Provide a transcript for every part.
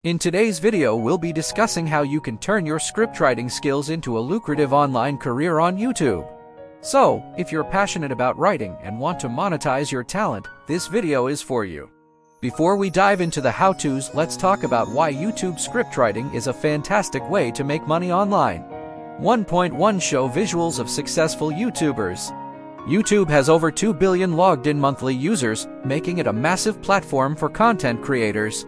In today's video, we'll be discussing how you can turn your scriptwriting skills into a lucrative online career on YouTube. So, if you're passionate about writing and want to monetize your talent, this video is for you. Before we dive into the how-tos, let's talk about why YouTube scriptwriting is a fantastic way to make money online. 1.1 Show visuals of successful YouTubers. YouTube has over 2 billion logged-in monthly users, making it a massive platform for content creators.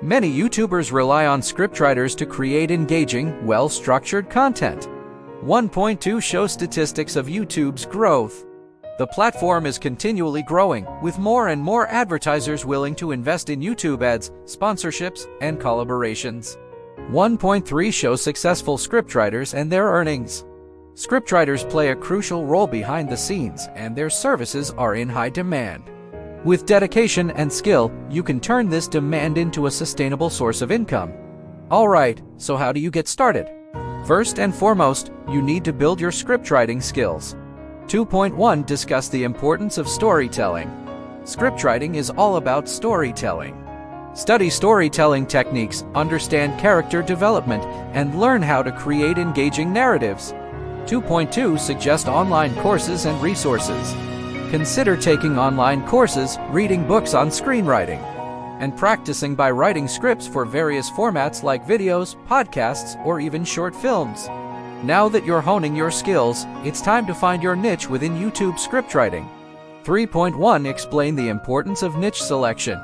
Many YouTubers rely on scriptwriters to create engaging, well-structured content. 1.2 Show statistics of YouTube's growth. The platform is continually growing, with more and more advertisers willing to invest in YouTube ads, sponsorships, and collaborations. 1.3 Show successful scriptwriters and their earnings. Scriptwriters play a crucial role behind the scenes, and their services are in high demand. With dedication and skill, you can turn this demand into a sustainable source of income. Alright, so how do you get started? First and foremost, you need to build your scriptwriting skills. 2.1 Discuss the importance of storytelling. Scriptwriting is all about storytelling. Study storytelling techniques, understand character development, and learn how to create engaging narratives. 2.2 Suggest online courses and resources. Consider taking online courses, reading books on screenwriting, and practicing by writing scripts for various formats like videos, podcasts, or even short films. Now that you're honing your skills, it's time to find your niche within YouTube scriptwriting. 3.1 Explain the importance of niche selection.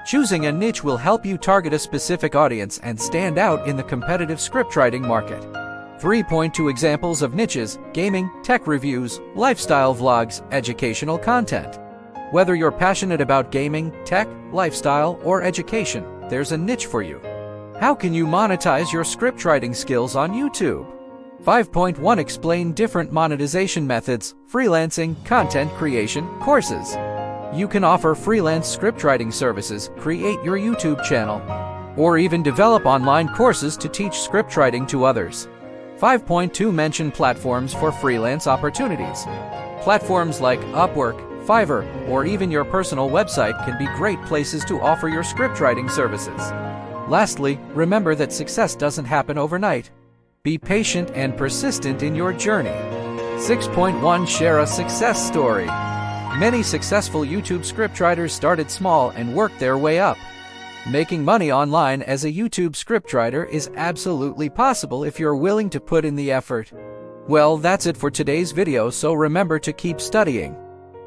Choosing a niche will help you target a specific audience and stand out in the competitive scriptwriting market. 3.2 Examples of niches: gaming, tech reviews, lifestyle vlogs, educational content. Whether you're passionate about gaming, tech, lifestyle, or education, there's a niche for you. How can you monetize your scriptwriting skills on YouTube? 5.1 Explain different monetization methods: freelancing, content creation, courses. You can offer freelance scriptwriting services, create your YouTube channel, or even develop online courses to teach scriptwriting to others. 5.2 Mention platforms for freelance opportunities. Platforms like Upwork, Fiverr, or even your personal website can be great places to offer your scriptwriting services. Lastly, remember that success doesn't happen overnight. Be patient and persistent in your journey. 6.1 Share a success story. Many successful YouTube scriptwriters started small and worked their way up. Making money online as a YouTube scriptwriter is absolutely possible if you're willing to put in the effort. Well, that's it for today's video, so remember to keep studying,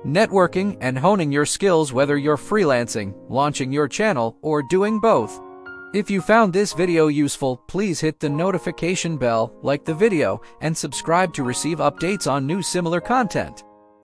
networking, and honing your skills, whether you're freelancing, launching your channel, or doing both. If you found this video useful, please hit the notification bell, like the video, and subscribe to receive updates on new similar content.